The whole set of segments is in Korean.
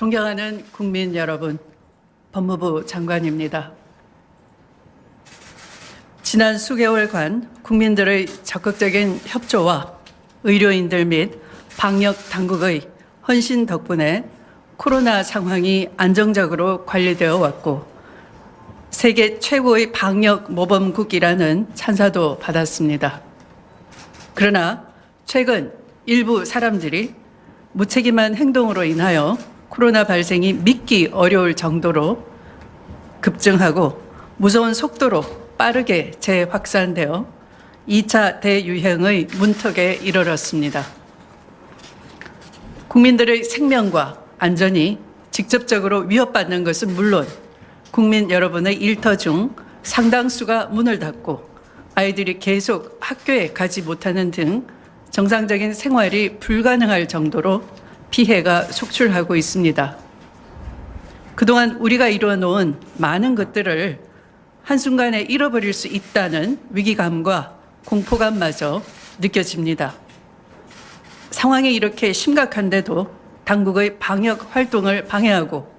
존경하는 국민 여러분, 법무부 장관입니다. 지난 수개월간 국민들의 적극적인 협조와 의료인들 및 방역 당국의 헌신 덕분에 코로나 상황이 안정적으로 관리되어 왔고 세계 최고의 방역 모범국이라는 찬사도 받았습니다. 그러나 최근 일부 사람들이 무책임한 행동으로 인하여 코로나 발생이 믿기 어려울 정도로 급증하고 무서운 속도로 빠르게 재확산되어 2차 대유행의 문턱에 이르렀습니다. 국민들의 생명과 안전이 직접적으로 위협받는 것은 물론 국민 여러분의 일터 중 상당수가 문을 닫고 아이들이 계속 학교에 가지 못하는 등 정상적인 생활이 불가능할 정도로 피해가 속출하고 있습니다. 그동안 우리가 이루어놓은 많은 것들을 한순간에 잃어버릴 수 있다는 위기감과 공포감마저 느껴집니다. 상황이 이렇게 심각한데도 당국의 방역 활동을 방해하고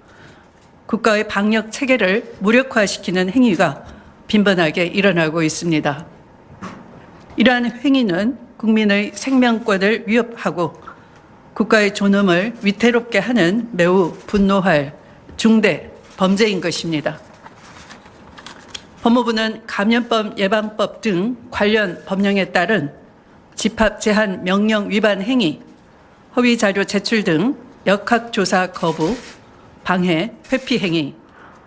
국가의 방역 체계를 무력화시키는 행위가 빈번하게 일어나고 있습니다. 이러한 행위는 국민의 생명권을 위협하고 국가의 존엄을 위태롭게 하는 매우 분노할 중대 범죄인 것입니다. 법무부는 감염법 예방법 등 관련 법령에 따른 집합 제한 명령 위반 행위, 허위 자료 제출 등 역학조사 거부, 방해, 회피 행위,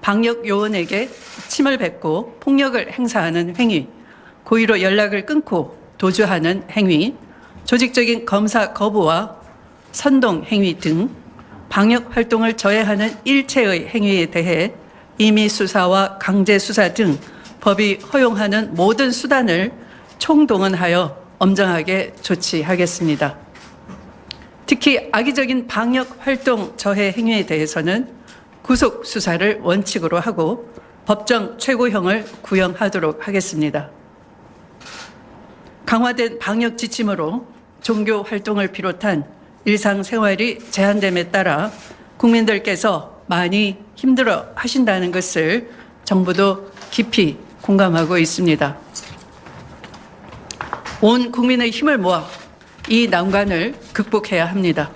방역 요원에게 침을 뱉고 폭력을 행사하는 행위, 고의로 연락을 끊고 도주하는 행위, 조직적인 검사 거부와 선동 행위 등 방역 활동을 저해하는 일체의 행위에 대해 임의 수사와 강제 수사 등 법이 허용하는 모든 수단을 총동원하여 엄정하게 조치하겠습니다. 특히 악의적인 방역 활동 저해 행위에 대해서는 구속 수사를 원칙으로 하고 법정 최고형을 구형하도록 하겠습니다. 강화된 방역 지침으로 종교 활동을 비롯한 일상생활이 제한됨에 따라 국민들께서 많이 힘들어 하신다는 것을 정부도 깊이 공감하고 있습니다. 온 국민의 힘을 모아 이 난관을 극복해야 합니다.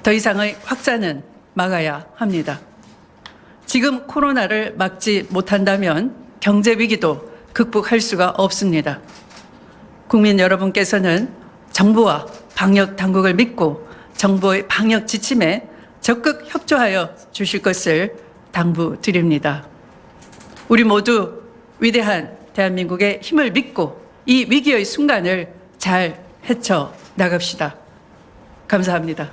더 이상의 확산은 막아야 합니다. 지금 코로나를 막지 못한다면 경제 위기도 극복할 수가 없습니다. 국민 여러분께서는 정부와 방역 당국을 믿고 정부의 방역 지침에 적극 협조하여 주실 것을 당부드립니다. 우리 모두 위대한 대한민국의 힘을 믿고 이 위기의 순간을 잘 헤쳐 나갑시다. 감사합니다.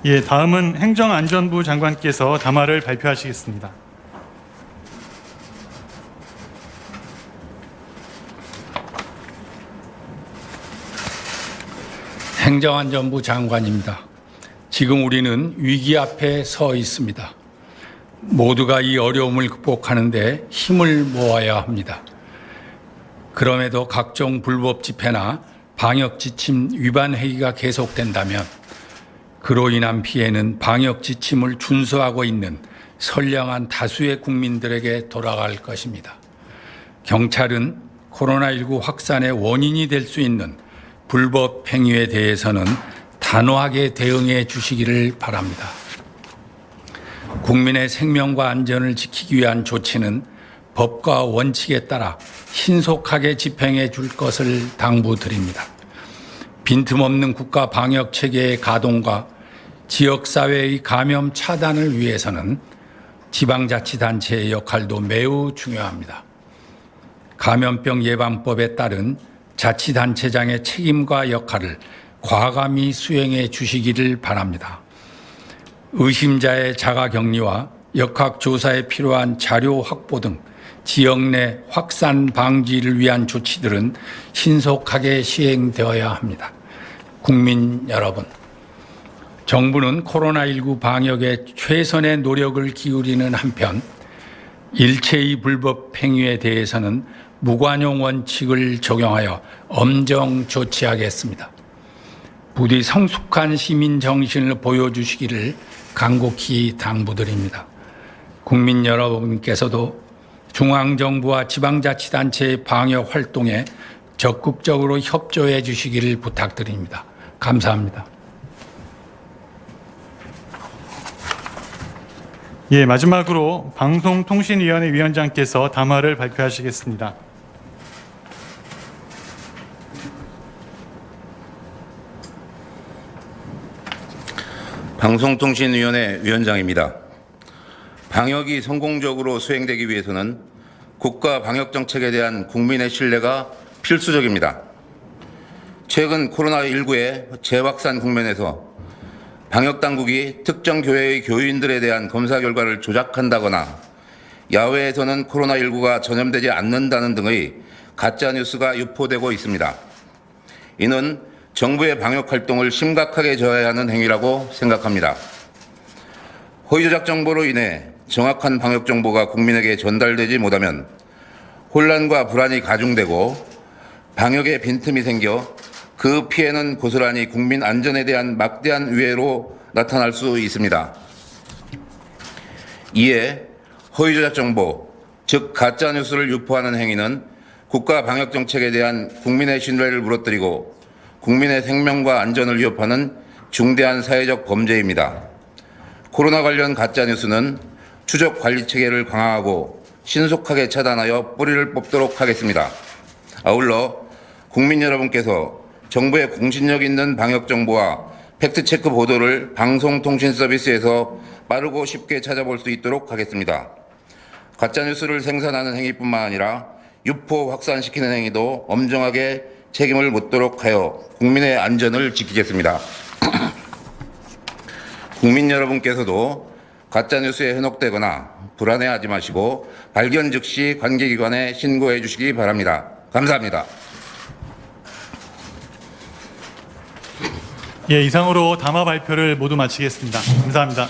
예, 다음은 행정안전부 장관께서 담화를 발표하시겠습니다. 행정안전부 장관입니다. 지금 우리는 위기 앞에 서 있습니다. 모두가 이 어려움을 극복하는 데 힘을 모아야 합니다. 그럼에도 각종 불법 집회나 방역 지침 위반 행위가 계속된다면 그로 인한 피해는 방역 지침을 준수하고 있는 선량한 다수의 국민들에게 돌아갈 것입니다. 경찰은 코로나19 확산의 원인이 될 수 있는 불법 행위에 대해서는 단호하게 대응해 주시기를 바랍니다. 국민의 생명과 안전을 지키기 위한 조치는 법과 원칙에 따라 신속하게 집행해 줄 것을 당부드립니다. 빈틈없는 국가 방역 체계의 가동과 지역사회의 감염 차단을 위해서는 지방자치단체의 역할도 매우 중요합니다. 감염병 예방법에 따른 자치단체장의 책임과 역할을 과감히 수행해 주시기를 바랍니다. 의심자의 자가격리와 역학조사에 필요한 자료 확보 등 지역 내 확산 방지를 위한 조치들은 신속하게 시행되어야 합니다. 국민 여러분, 정부는 코로나19 방역에 최선의 노력을 기울이는 한편 일체의 불법 행위에 대해서는 무관용 원칙을 적용하여 엄정 조치하겠습니다. 부디 성숙한 시민 정신을 보여주시기를 간곡히 당부드립니다. 국민 여러분께서도 중앙정부와 지방자치단체의 방역 활동에 적극적으로 협조해 주시기를 부탁드립니다. 감사합니다. 예, 마지막으로 방송통신위원회 위원장께서 담화를 발표하시겠습니다. 방송통신위원회 위원장입니다. 방역이 성공적으로 수행되기 위해서는 국가 방역정책에 대한 국민의 신뢰가 필수적입니다. 최근 코로나19의 재확산 국면에서 방역당국이 특정 교회의 교인들에 대한 검사 결과를 조작한다거나 야외에서는 코로나19가 전염되지 않는다는 등의 가짜뉴스가 유포되고 있습니다. 이는 정부의 방역활동을 심각하게 저해야 하는 행위라고 생각합니다. 허위조작 정보로 인해 정확한 방역정보가 국민에게 전달되지 못하면 혼란과 불안이 가중되고 방역에 빈틈이 생겨 그 피해는 고스란히 국민 안전에 대한 막대한 위해로 나타날 수 있습니다. 이에 허위조작 정보, 즉 가짜뉴스를 유포하는 행위는 국가 방역정책에 대한 국민의 신뢰를 무너뜨리고 국민의 생명과 안전을 위협하는 중대한 사회적 범죄입니다. 코로나 관련 가짜뉴스는 추적 관리 체계를 강화하고 신속하게 차단하여 뿌리를 뽑도록 하겠습니다. 아울러 국민 여러분께서 정부의 공신력 있는 방역 정보와 팩트체크 보도를 방송통신 서비스에서 빠르고 쉽게 찾아볼 수 있도록 하겠습니다. 가짜뉴스를 생산하는 행위뿐만 아니라 유포 확산시키는 행위도 엄정하게 책임을 묻도록 하여 국민의 안전을 지키겠습니다. 국민 여러분께서도 가짜뉴스에 현혹되거나 불안해하지 마시고 발견 즉시 관계기관에 신고해 주시기 바랍니다. 감사합니다. 예, 이상으로 담화 발표를 모두 마치겠습니다. 감사합니다.